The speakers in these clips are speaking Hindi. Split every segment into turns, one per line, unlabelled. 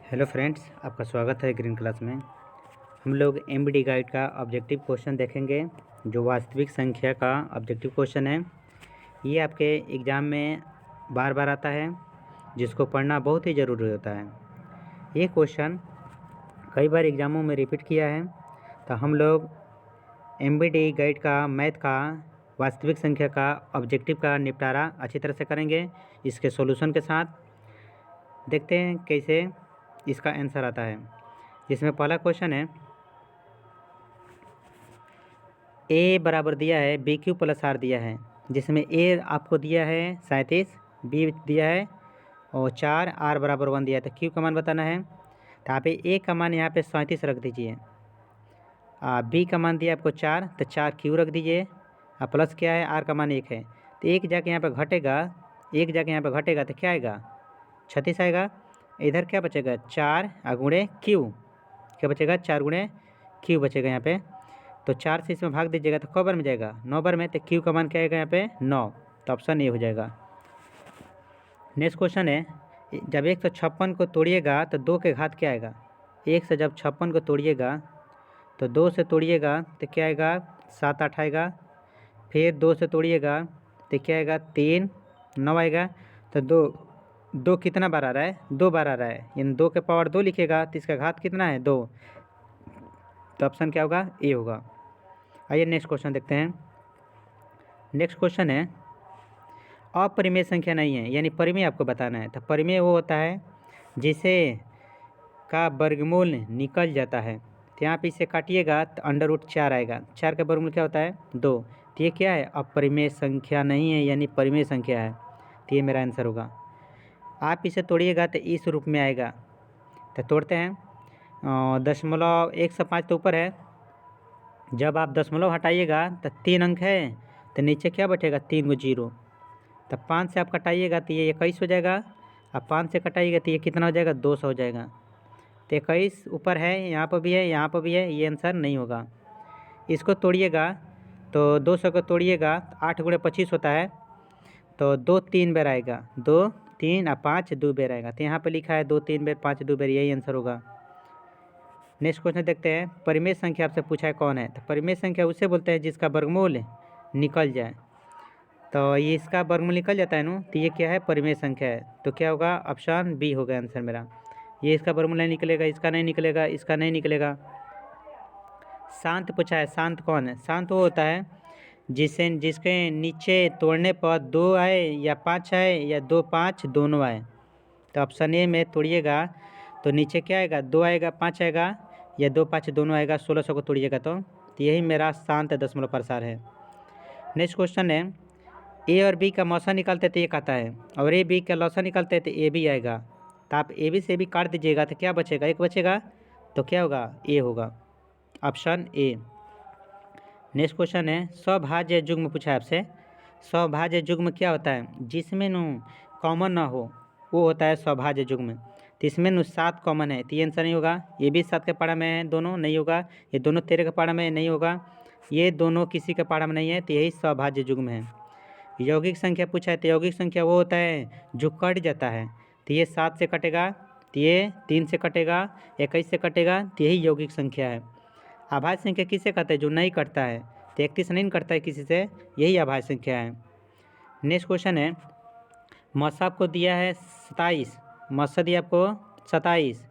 हेलो फ्रेंड्स, आपका स्वागत है ग्रीन क्लास में। हम लोग एमबीडी गाइड का ऑब्जेक्टिव क्वेश्चन देखेंगे जो वास्तविक संख्या का ऑब्जेक्टिव क्वेश्चन है। ये आपके एग्ज़ाम में बार बार आता है, जिसको पढ़ना बहुत ही ज़रूरी होता है। ये क्वेश्चन कई बार एग्ज़ामों में रिपीट किया है, तो हम लोग एमबीडी गाइड का मैथ का वास्तविक संख्या का ऑब्जेक्टिव का निपटारा अच्छी तरह से करेंगे इसके सॉल्यूशन के साथ। देखते हैं कैसे इसका आंसर आता है। जिसमें पहला क्वेश्चन है, ए बराबर दिया है बी क्यू प्लस आर दिया है, जिसमें ए आपको दिया है 37, बी दिया है और 4, आर बराबर 1 दिया है। तो क्यू का मान बताना है, तो आप ए का मान यहाँ पे 37 रख दीजिए। बी का मान दिया आपको 4, तो 4 क्यू रख दीजिए। प्लस क्या है, आर का मान 1 है, तो एक जाके यहाँ पे घटेगा, एक जाके यहाँ पे घटेगा तो क्या आएगा, 36 आएगा। इधर क्या बचेगा, 4 गुणे क्यू, क्या बचेगा, 4 गुणे क्यू बचेगा यहाँ पे। तो 4 से इसमें भाग दीजिएगा तो कौ बार में जाएगा, 9 बार में। तो क्यू का मान क्या आएगा यहाँ पे 9, तो ऑप्शन ए हो जाएगा। नेक्स्ट क्वेश्चन है, जब 156 को तोड़िएगा तो 2 के घात क्या आएगा। 1 से जब 56 को तोड़िएगा तो 2 से तोड़िएगा तो क्या आएगा, 7 8 आएगा। फिर 2 से तोड़िएगा तो क्या आएगा, 3 9 आएगा। तो दो कितना बार आ रहा है, 2 बार आ रहा है, यानी 2 के पावर 2 लिखिएगा तो इसका घात कितना है, 2। तो ऑप्शन क्या होगा, ए होगा। आइए नेक्स्ट क्वेश्चन देखते हैं। नेक्स्ट क्वेश्चन है, अपरिमेय संख्या नहीं है, यानी परिमेय आपको बताना है। तो परिमेय वो होता है जिसे का वर्गमूल निकल जाता है। तो यहाँ पे इसे काटिएगा तो √4 आएगा। 4 का वर्गमूल क्या होता है, 2। तो ये क्या है, अपरिमेय संख्या नहीं है, यानी परिमेय संख्या है। तो ये मेरा आंसर होगा। आप इसे तोड़िएगा तो इस रूप में आएगा। तो तोड़ते हैं, 105 तो ऊपर है, जब आप दशमलव हटाइएगा तो 3 अंक है, तो नीचे क्या बैठेगा, 3 0। तो 5 से आप कटाइएगा तो ये 21 हो जाएगा। अब 5 से कटाइएगा तो ये कितना हो जाएगा, 200 हो जाएगा। तो 21 ऊपर है, यहाँ पर भी है, यहाँ पर भी है, ये आंसर नहीं होगा। इसको तोड़िएगा तो 200 को तोड़िएगा, 8 गुणे 25 होता है, तो 2 3 बार आएगा, 2 3 और 5 2 बार आएगा। तो यहाँ पर लिखा है 2 3 बार 5 2 बार, यही आंसर होगा। नेक्स्ट क्वेश्चन देखते हैं, परिमेय संख्या आपसे पूछा है कौन है। तो परिमेय संख्या उसे बोलते हैं जिसका वर्गमूल निकल जाए। तो ये इसका वर्गमूल निकल जाता है ना, तो ये क्या है, परिमेय संख्या है। तो क्या होगा, ऑप्शन बी होगा आंसर मेरा। ये इसका वर्गमूल नहीं निकलेगा, इसका नहीं निकलेगा, इसका नहीं निकलेगा। शांत पूछा है, शांत कौन है। शांत वो होता है जिसके नीचे तोड़ने पर 2 आए या 5 आए या 2 5 दोनों आए। तो ऑप्शन ए में तोड़िएगा तो नीचे क्या आएगा, 2 आएगा, 5 आएगा या 2 5 दोनों आएगा। 1600 को तोड़िएगा तो यही मेरा शांत दशमलव प्रसार है। नेक्स्ट क्वेश्चन है, ए और बी का मौसा निकालते तो एक आता है, और ए बी का लौसा निकालते तो ए बी आएगा। तो आप ए बी से भी काट दीजिएगा तो क्या बचेगा, 1 बचेगा। तो क्या होगा, ए होगा, ऑप्शन ए। नेक्स्ट क्वेश्चन है, सौभाज्य युग्म पूछा है आपसे। सौभाज्य युग्म क्या होता है, जिसमें कॉमन ना हो वो होता है सौभाज्य युग्म। तो इसमें 7 कॉमन है, तो ये आंसर नहीं होगा। ये भी 7 के पारा में है, दोनों नहीं होगा। ये दोनों 13 के पारा में नहीं होगा। ये दोनों किसी के पारा में नहीं है, तो यही सौभाज्य युग्म है। यौगिक संख्या पूछा है, तो यौगिक संख्या वो होता है जो कट जाता है। तो ये 7 से कटेगा, तो ये 3 से कटेगा, 21 से कटेगा, तो यही यौगिक संख्या है। अभाज्य संख्या किसे कहते हैं, जो नहीं कटता है। तो 31 नहीं कटता है किसी से, यही अभाज्य संख्या है। नेक्स्ट क्वेश्चन है, मौसा आपको दिया है 27, मौसा दिया आपको 27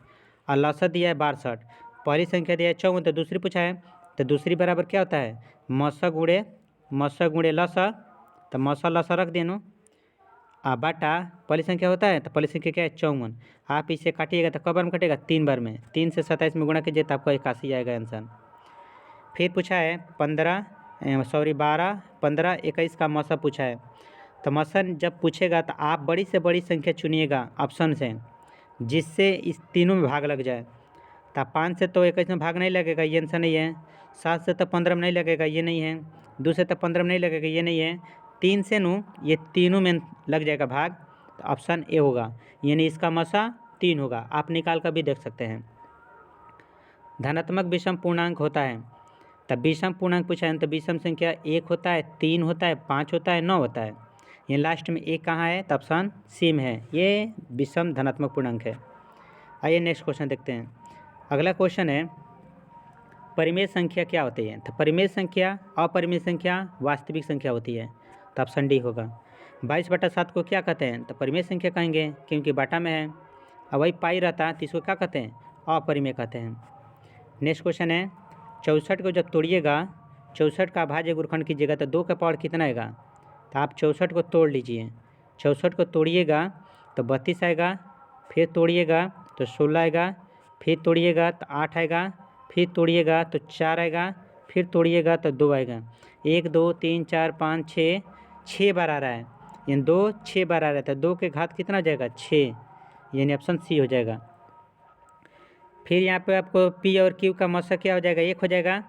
और लौसा दिया है 62। पहली संख्या दिया है 54, तो दूसरी पूछा है। तो दूसरी बराबर क्या होता है, मौसा गुणे लौसा। तो मौसा लौसा रख देना, बाटा पहली संख्या होता है, तो पहली संख्या क्या है, 54। आप इसे काटिएगा तो कब बार में कटेगा, 3 बार में। 3 से 27 में गुणा कीजिए तो आपको 81 आएगा आंसर। फिर पूछा है 12 15 21 का मौसा पूछा है। तो मौसा जब पूछेगा तो आप बड़ी से बड़ी संख्या चुनिएगा ऑप्शन से, जिससे इस तीनों में भाग लग जाए। तो 5 से तो 21 में भाग नहीं लगेगा, ये आंसर नहीं है। 7 से तो 15 में नहीं लगेगा, ये नहीं है। 2 से तो 15 में नहीं लगेगा, ये नहीं है। 3 से ये तीनों में लग जाएगा भाग, तो ऑप्शन ए होगा, यानी इसका मौसा 3 होगा। आप निकाल कर भी देख सकते हैं। धनात्मक विषम पूर्णांक होता है, तब विषम पूर्णांक पूछा है, तो विषम संख्या 1 होता है, 3 होता है, 5 होता है, 9 होता है। ये लास्ट में एक कहाँ है, तो ऑप्शन सी में है, ये विषम धनात्मक पूर्णांक है। आइए नेक्स्ट क्वेश्चन देखते हैं। अगला क्वेश्चन है परिमेय संख्या क्या होती है। तो परिमेय संख्या अपरिमेय संख्या वास्तविक संख्या होती है। तो ऑप्शन डी होगा। 22/7 को क्या कहते हैं। तो परिमेय संख्या कहेंगे क्योंकि बाटा में है। अब वही पाई रहता है तो इसको क्या कहते हैं, अपरिमेय कहते हैं। नेक्स्ट क्वेश्चन है 64 को जब तोड़िएगा, 64 का अभाज्य गुणनखंड कीजिएगा तो 2 का पावर कितना आएगा। तो आप 64 को तोड़ लीजिए। 64 को तोड़िएगा तो 32 आएगा, फिर तोड़िएगा तो 16 आएगा, फिर तोड़िएगा तो 8 आएगा, फिर तोड़िएगा तो 4 आएगा, फिर तोड़िएगा तो 2 आएगा। 1 2 3 4 5 6 बार आ रहा है, यानी 2 6 बार आ रहा है। तो 2 के घात कितना हो जाएगा 6, यानी ऑप्शन सी हो जाएगा। फिर यहाँ पे आपको पी और क्यू का मौसा क्या हो जाएगा, 1 हो जाएगा,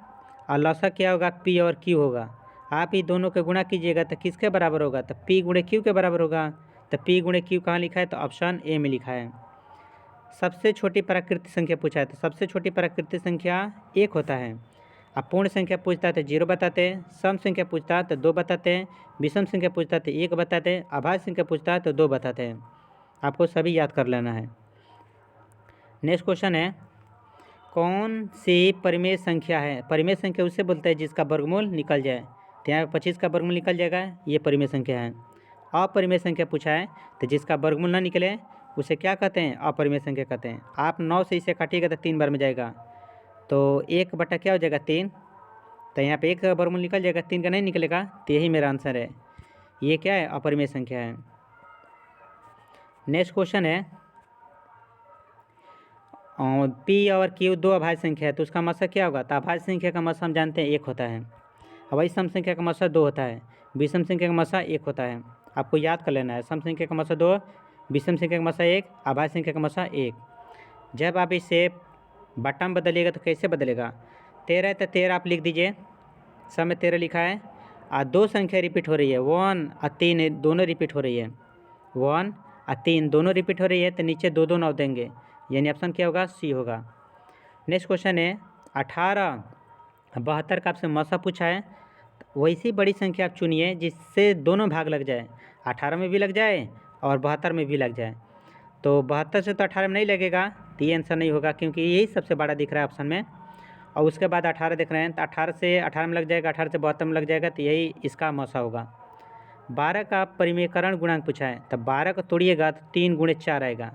और लौसा क्या होगा, पी और क्यू होगा। आप ही दोनों के गुणा कीजिएगा तो किसके बराबर होगा, तो पी गुणे क्यू के बराबर होगा। तो पी गुणे क्यू कहाँ लिखा है, तो ऑप्शन ए में लिखा है। सबसे छोटी प्राकृतिक संख्या पूछा है, तो सबसे छोटी प्राकृतिक संख्या 1 होता है। अब पूर्ण संख्या पूछता है तो 0 बताते हैं, सम संख्या पूछता है तो 2 बताते हैं, विषम संख्या पूछता है तो 1 बताते हैं, अभाज्य संख्या पूछता है तो 2 बताते हैं। आपको सभी याद कर लेना है। नेक्स्ट क्वेश्चन है कौन सी परिमेय संख्या है। परिमेय संख्या उसे बोलते हैं जिसका वर्गमूल निकल जाए। तो यहाँ 25 का वर्गमूल निकल जाएगा, ये परिमेय संख्या है। अपरिमेय संख्या पूछा है तो जिसका वर्गमूल ना निकले उसे क्या कहते हैं, अपरिमेय संख्या कहते हैं। आप 9 से इसे काटिएगा तो 3 बार में जाएगा, तो 1 बटा क्या हो जाएगा 3। तो यहाँ पे 1 का वर्गमूल निकल जाएगा, 3 का नहीं निकलेगा, तो यही मेरा आंसर है। ये क्या है, अपरिमेय संख्या है। नेक्स्ट क्वेश्चन है और पी और क्यू 2 अभाज्य संख्या है तो उसका मसा क्या होगा। तो अभाज्य संख्या का मसा हम जानते हैं 1 होता है, और वही सम संख्या का मसा 2 होता है, विषम संख्या का मसा 1 होता है। आपको याद कर लेना है, सम संख्या का मसा 2, विषम संख्या का मसा 1, अभाज्य संख्या का मसा 1। जब आप इसे बटा में बदलिएगा तो कैसे बदलेगा, 13 है तो 13 आप लिख दीजिए, सब में 13 लिखा है, और 2 संख्या रिपीट हो रही है, 1 और 3 दोनों रिपीट हो रही है, 1 और 3 दोनों रिपीट हो रही है, तो नीचे 2 2 9 देंगे, यानी ऑप्शन क्या होगा, सी होगा। नेक्स्ट क्वेश्चन है 18 72 का आपसे मसा पूछा है, वैसी बड़ी संख्या आप चुनिए जिससे दोनों भाग लग जाए, 18 में भी लग जाए और 72 में भी लग जाए। तो 72 से तो 18 में नहीं लगेगा, तो ये आंसर नहीं होगा क्योंकि यही सबसे बड़ा दिख रहा है ऑप्शन में। और उसके बाद 18 दिख रहे हैं, तो 18 से 18 में लग जाएगा, 18 से 72 में लग जाएगा, तो यही इसका मौसा होगा। 12 का परिमेयकरण गुणांक पूछा है, तब 12 को तोड़िएगा तो 3 गुणे 4 आएगा,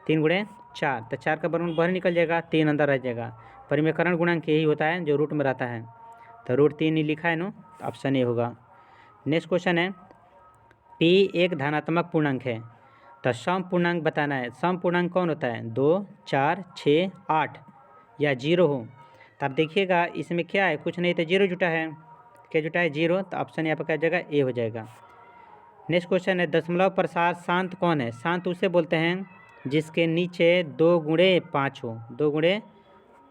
3 गुणे 4, तो 4 का वर्गमूल बाहर निकल जाएगा, 3 अंदर रह जाएगा। परिमेयकरण गुणांक यही होता है जो रूट में रहता है, तो रूट 3 ही लिखा है नो, तो ऑप्शन ए होगा। नेक्स्ट क्वेश्चन है पी एक धनात्मक पूर्णांक है, तो सम पूर्णांक बताना है। सम पूर्णांक कौन होता है, 2 4 6 8 या 0 हो। तो आप देखिएगा इसमें क्या है, कुछ नहीं तो 0 जुटा है, क्या जुटा है 0, तो ऑप्शन यहाँ पर क्या जाएगा, ए हो जाएगा। नेक्स्ट क्वेश्चन है दशमलव प्रसार शांत कौन है। शांत उसे बोलते हैं जिसके नीचे 2 गुणे 5 हो, 2 गुणे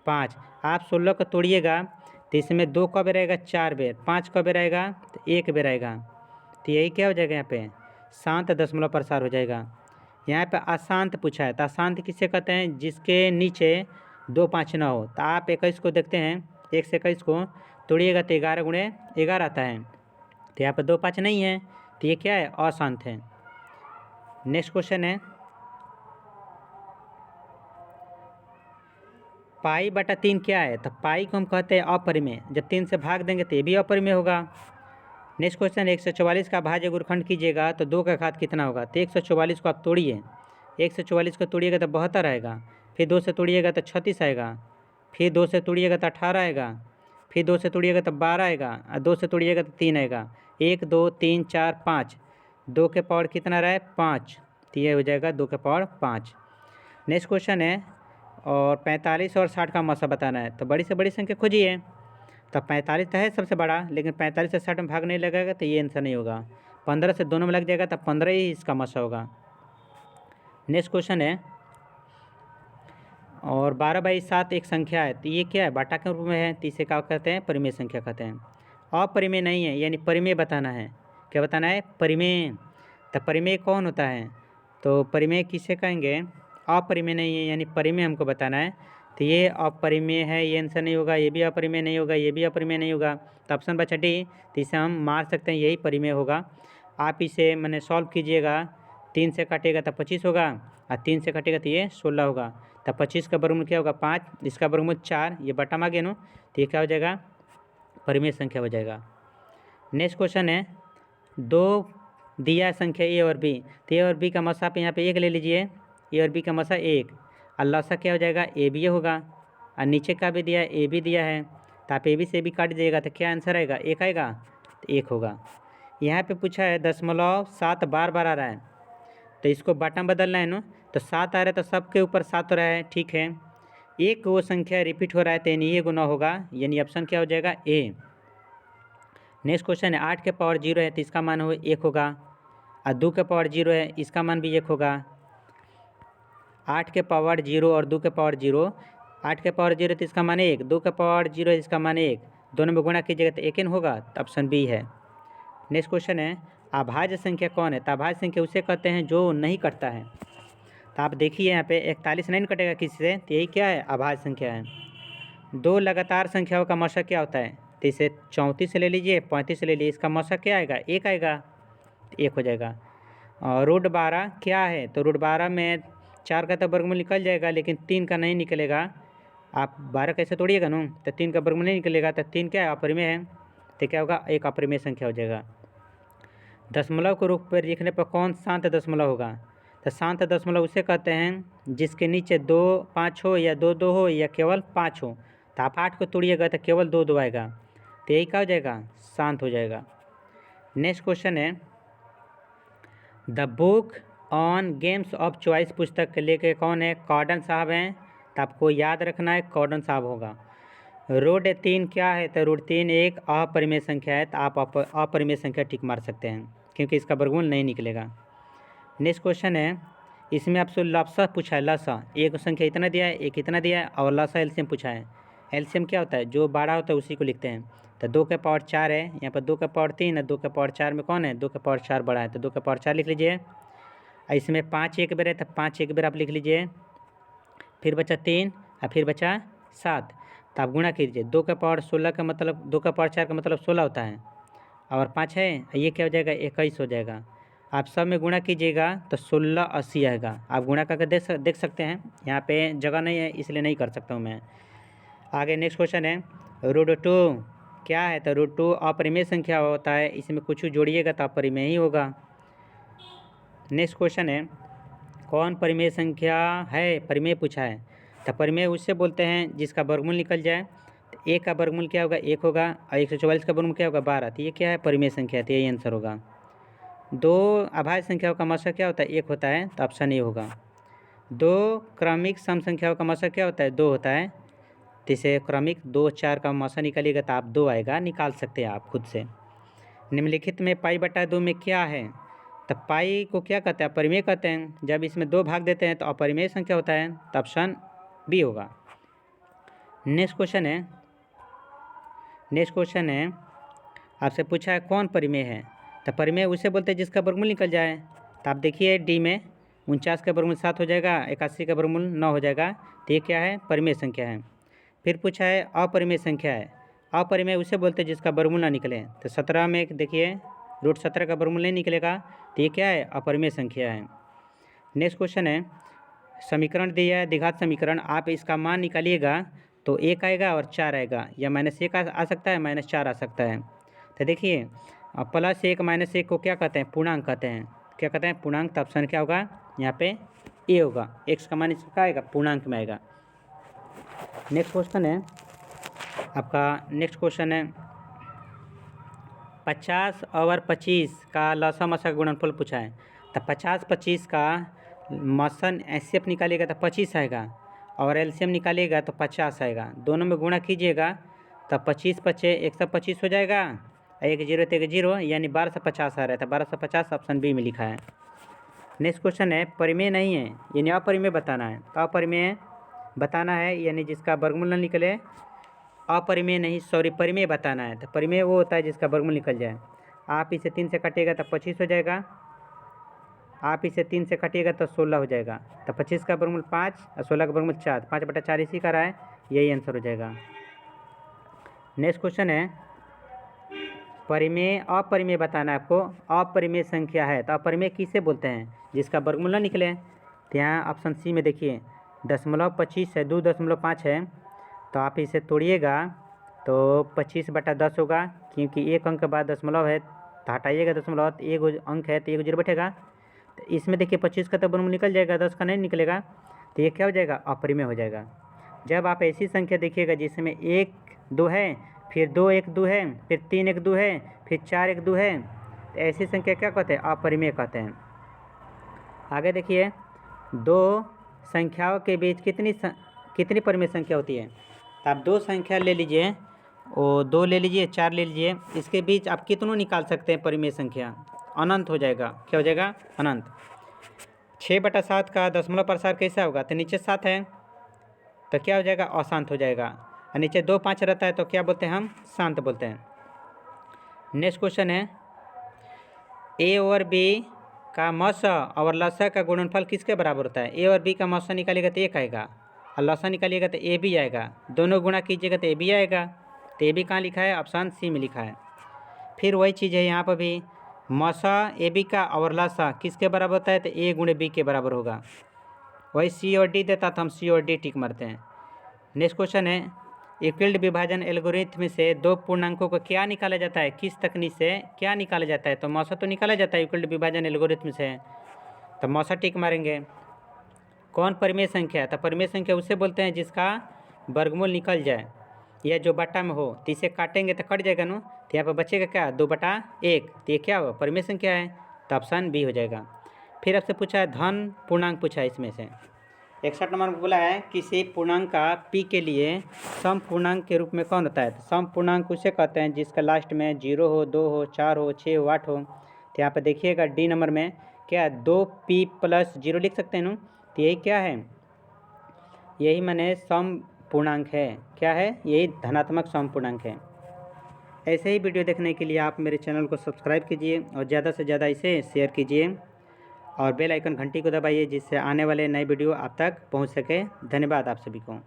5। आप 16 को तोड़िएगा तो इसमें 2 कब रहेगा, 4 बेर, 5 कब रहेगा, तो 1 बेर आएगा, तो यही क्या हो जाएगा, यहाँ पे शांत दशमलव प्रसार हो जाएगा। यहाँ पे अशांत पूछा है, तो अशांत किसे कहते हैं, जिसके नीचे 2 5 ना हो। तो आप 21 को देखते हैं, 1 से 21 को तोड़िएगा तो 11 गुणे 11 आता है, तो यहाँ पर 2 5 नहीं है, तो ये क्या है, अशांत है। नेक्स्ट क्वेश्चन है पाई बटा 3 क्या है। तो पाई को हम कहते हैं अपरिमेय, जब 3 से भाग देंगे तो ये भी अपरिमेय होगा। नेक्स्ट क्वेश्चन 144 का भाज्य गुणनखंड कीजिएगा तो 2 का घात कितना होगा। तो 144 को आप तोड़िए, 144 को तोड़िएगा तो 72 आएगा, फिर 2 से तोड़िएगा तो 36 आएगा, फिर 2 से तोड़िएगा तो 18 आएगा, फिर 2 से तोड़िएगा तो 12 आएगा, और 2 से तोड़िएगा तो 3 आएगा। 1 2 3 4 5, 2 के पावर कितना रहा है, 5, तो ये हो जाएगा 2 के पावर 5। नेक्स्ट क्वेश्चन है और 45 और 60 का मौसा बताना है। तो बड़ी से बड़ी संख्या खोजिए, तो 45 तो है सबसे बड़ा, लेकिन 45 से 60 में भाग नहीं लगेगा, तो ये आंसर नहीं होगा। 15 से दोनों में लग जाएगा, तब 15 ही इसका मौसा होगा। नेक्स्ट क्वेश्चन है और 12/7 एक संख्या है, तो ये क्या है, बाटा के रूप में है, तो इसे क्या कहते हैं, परिमेय संख्या कहते हैं। अपरिमेय नहीं है, यानी परिमेय बताना है। क्या बताना है, परिमेय। तो परिमेय कौन होता है, तो परिमेय किसे कहेंगे, अपरिमेय नहीं है, यानी परिमेय हमको बताना है। तो ये अपरिमेय है, ये आंसर नहीं होगा, ये भी अपरिमेय नहीं होगा, ये भी अपरिमेय नहीं होगा, तो ऑप्शन बचा डी, तो इसे हम मार सकते हैं, यही परिमेय होगा। आप इसे मैंने सॉल्व कीजिएगा, 3 से काटिएगा तो 25 होगा, और 3 से कटेगा तो ये 16 होगा। तब 25 का वर्गमूल क्या होगा 5, इसका वर्गमूल 4, ये बटा में आ गया ना, तो ये क्या हो जाएगा परिमेय संख्या हो जाएगा। नेक्स्ट क्वेश्चन है, 2 दिया है संख्या ए और बी, तो ए और बी का मसा आप यहाँ पे 1 ले लीजिए, ए और बी का मसा 1, और लसा क्या हो जाएगा ए बी होगा, और नीचे का भी दिया है ए बी दिया है, तो आप ए बी से भी काट दीजिएगा तो क्या आंसर आएगा 1 आएगा, तो 1 होगा। यहाँ पे पूछा है 0.7 बार बार आ रहा है, तो इसको बटा बदलना है ना, तो 7 आ रहा है तो सबके ऊपर 7 हो रहा है, ठीक है। एक वो संख्या रिपीट हो रहा है तो यानी ये गुना होगा, यानी ऑप्शन क्या हो जाएगा ए। नेक्स्ट क्वेश्चन है 8 के पावर 0 है तो इसका मान हो 1 होगा, और 2 के पावर 0 है इसका मान भी 1 होगा। 8 के पावर 0 और 2 के पावर 0, 8 के पावर 0 तो इसका मान 1, 2 के पावर 0 है इसका मान 1, दोनों में गुणा कीजिएगा तो 1 होगा, तो ऑप्शन बी है। नेक्स्ट क्वेश्चन है अभाज्य संख्या कौन है, तो अभाज्य संख्या उसे कहते हैं जो नहीं कटता है। तो आप देखिए यहाँ पे 41 नहीं कटेगा किसी से, तो यही क्या है अभाज्य संख्या है। 2 लगातार संख्याओं का मशक क्या होता है, तो इसे 34 ले लीजिए, 35 ले लीजिए, इसका मशक क्या आएगा 1 आएगा, तो 1 हो जाएगा। और रूट 12 क्या है, तो रूट 12 में 4 का तो वर्गमूल निकल जाएगा लेकिन 3 का नहीं निकलेगा। आप 12 कैसे तोड़िएगा ना, तो 3 का वर्गमूल नहीं निकलेगा, तो 3 क्या है अपरिमेय है, तो क्या होगा एक अपरिमेय संख्या हो जाएगा। दशमलव को रूप पर लिखने पर कौन शांत दशमलव होगा, तो शांत दशमलव उसे कहते हैं जिसके नीचे 2 5 हो या 2 2 हो या केवल 5 हो। तो आप 8 को तोड़िएगा तो केवल 2 2 आएगा, तो यही क्या हो जाएगा शांत हो जाएगा। नेक्स्ट क्वेश्चन है the book on games of choice पुस्तक के लेके कौन है, कॉर्डन साहब हैं, तो आपको याद रखना है कॉर्डन साहब होगा। रूट 3 क्या है, तो रूट 3 एक अपरिमेय संख्या है, तो आप अपरिमेय संख्या टिक मार सकते हैं क्योंकि इसका वर्गमूल नहीं निकलेगा। नेक्स्ट क्वेश्चन है इसमें आपसे लसा पूछा है, लसा एक संख्या इतना दिया है एक इतना दिया है और लसा एलसीएम पूछा है। एलसीएम क्या होता है जो बड़ा होता है उसी को लिखते हैं, तो 2 के पावर 4 है, यहाँ पर 2 के पावर 3 है, 2 के पावर 4 में कौन है 2 के पावर 4 बड़ा है, तो 2 के पावर 4 लिख लीजिए। इसमें 5 एक बेर है तो 5 एक बेर आप लिख लीजिए, फिर बचा 3 और फिर बचा 7, तो आप गुणा कीजिए। 2 का पावर 16 का मतलब 2 का पावर 4 का मतलब 16 होता है, और 5 है ये क्या हो जाएगा 21 हो जाएगा। आप सब में गुणा कीजिएगा तो 16 80 आएगा। आप गुणा करके देख सकते हैं, यहाँ पे जगह नहीं है इसलिए नहीं कर सकता हूँ मैं। आगे नेक्स्ट क्वेश्चन है रूट 2 क्या है, तो रूट 2 अपरिमेय संख्या होता है, इसमें कुछ जोड़िएगा तो अपरिमेय ही होगा। नेक्स्ट क्वेश्चन है कौन परिमेय संख्या है, परिमेय पूछा है, तो परिमेय उससे बोलते हैं जिसका वर्गमूल निकल जाए। तो 1 का वर्गमूल क्या होगा 1 होगा, और 144 का वर्गमूल क्या होगा 12, तो ये क्या है परिमेय संख्या, तो यही आंसर होगा। 2 अभाज्य संख्याओं का मशक क्या होता है 1 होता है, तो ऑप्शन ए होगा। 2 क्रमिक सम संख्याओं का मशक क्या होता है 2 होता है, तो इसे क्रमिक 2 4 का मशक निकालिएगा तो आप 2 आएगा, निकाल सकते हैं आप खुद से। निम्नलिखित में पाई बटा 2 में क्या है, तो पाई को क्या कहते हैं अपरिमेय कहते हैं, जब इसमें 2 भाग देते हैं तो अपरिमेय संख्या होता है, तो ऑप्शन बी होगा। नेक्स्ट क्वेश्चन है आपसे पूछा है कौन परिमेय है, तो परिमेय उसे बोलते हैं जिसका वर्गमूल निकल जाए। तो आप देखिए डी में 49 का वर्गमूल 7 हो जाएगा, 81 का वर्गमूल 9 हो जाएगा, तो ये क्या है परिमेय संख्या है। फिर पूछा है अपरिमेय संख्या है, अपरिमेय उसे बोलते हैं जिसका वर्गमूल ना निकले, तो 17 में देखिए रूट 17 का वर्गमूल नहीं निकलेगा, तो ये क्या है अपरिमेय संख्या है। नेक्स्ट क्वेश्चन है समीकरण दिया है द्विघात समीकरण, आप इसका मान निकालिएगा तो 1 आएगा और 4 आएगा, या -1 आ सकता है -4 आ सकता है। तो देखिए +1 -1 को क्या कहते हैं पूर्णांक कहते हैं, क्या कहते हैं पूर्णांक, तो ऑप्शन क्या होगा यहाँ पे ए होगा, x का मान इसका आएगा पूर्णांक में आएगा। नेक्स्ट क्वेश्चन है आपका, नेक्स्ट क्वेश्चन है 50 और 25 का लसा मसा गुणनफल पूछा है, तो 50 25 का मसन एचसीएफ निकालिएगा तो 25 आएगा, और एलसीएम निकालिएगा तो 50 आएगा, दोनों में गुणा कीजिएगा तो 25 25 125 हो जाएगा, 1 0 तो 1 0 यानी 1250 आ रहा है, तो 1250 ऑप्शन बी में लिखा है। नेक्स्ट क्वेश्चन है परिमेय नहीं है यानी अपरिमेय बताना है, तो अपरिमेय बताना है यानी जिसका वर्गमूल न निकले, अपरिमेय नहीं सॉरी परिमेय बताना है, तो परिमेय वो होता है जिसका वर्गमूल निकल जाए। आप इसे 3 से काटिएगा तो 25 हो जाएगा, आप इसे 3 से काटिएगा तो 16 हो जाएगा, तो 25 का वर्गमूल 5 और 16 का वर्गमूल 4, 5/4 इसी का रहा है, यही आंसर हो जाएगा। नेक्स्ट क्वेश्चन है परिमेय अपरिमेय बताना है आपको, अपरिमेय संख्या है, तो अपरिमेय किसे बोलते हैं जिसका वर्गमूल ना निकले, तो यहाँ ऑप्शन सी में देखिए 0.25 है, 2.5 है, तो आप इसे तोड़िएगा तो 25/10 होगा, क्योंकि एक अंक के बाद दशमलव है तो हटाइएगा दशमलव, तो एक अंक है तो एक जीरो बैठेगा। तो इसमें देखिए 25 का तो वर्गमूल निकल जाएगा, 10 का नहीं निकलेगा, तो ये क्या हो जाएगा, अपरिमेय हो जाएगा। जब आप ऐसी संख्या देखिएगा जिसमें 1 2 है, फिर 2 1 2 है, फिर 3 1 2 है, फिर 4 1 2 है, तो ऐसी संख्या क्या कहते हैं, अपरिमेय कहते हैं। आगे देखिए, दो संख्याओं के बीच कितनी परिमेय संख्या होती है। तो आप दो संख्या ले लीजिए, वो 2 ले लीजिए, 4 ले लीजिए, इसके बीच आप कितनों निकाल सकते हैं परिमेय संख्या, अनंत हो जाएगा। क्या हो जाएगा, अनंत। 6/7 का दशमलव प्रसार कैसा होगा, तो नीचे 7 है तो क्या हो जाएगा, अशांत हो जाएगा, और नीचे 2 5 रहता है तो क्या बोलते हैं, हम शांत बोलते हैं। नेक्स्ट क्वेश्चन है, ए और बी का मौसा और लसा का गुणनफल किसके बराबर होता है। ए और बी का मौसा निकालिएगा तो 1 आएगा, और लसा निकालिएगा तो ए बी आएगा, दोनों गुणा कीजिएगा तो ए बी आएगा। तो ए बी कहाँ लिखा है, ऑप्शन सी में लिखा है। फिर वही चीज़ है यहाँ पर भी, मौसा ए बी का और लसा किसके बराबर होता है, तो ए गुणे बी के बराबर होगा। वही सी और डी देता तो हम सी और डी टिक मारते हैं। नेक्स्ट क्वेश्चन है, यूक्लिड विभाजन एल्गोरिथ्म से दो पूर्णांकों को क्या निकाला जाता है, किस तकनीक से क्या निकाला जाता है। तो मौसा तो निकाला जाता है यूक्लिड विभाजन एल्गोरिथ्म से, तो मौसा टिक मारेंगे। कौन परिमेय संख्या है, तो परिमेय संख्या उसे बोलते हैं जिसका वर्गमूल निकल जाए या जो बट्टा में हो, तो इसे काटेंगे तो कट जाएगा नो, तो यहाँ पर बचेगा क्या, 2/1, तो ये क्या होगा, परिमेय संख्या है, तो ऑप्शन बी हो जाएगा। फिर आपसे पूछा है धन पूर्णांक, पूछा है इसमें से 61 नंबर में बोला है किसी पूर्णांक का पी के लिए सम पूर्णांक के रूप में कौन होता है। तो सम पूर्णांक उसे कहते हैं जिसका लास्ट में 0 हो, 2 हो, 4 हो, 6 हो, 8 हो। तो यहाँ पर देखिएगा डी नंबर में क्या 2p + 0 लिख सकते हैं ना, तो यही क्या है, यही माने सम पूर्णांक है। क्या है, यही धनात्मक सम पूर्णांक है। ऐसे ही वीडियो देखने के लिए आप मेरे चैनल को सब्सक्राइब कीजिए और ज़्यादा से ज़्यादा इसे शेयर कीजिए और बेल आइकन घंटी को दबाइए, जिससे आने वाले नए वीडियो आप तक पहुंच सके। धन्यवाद आप सभी को।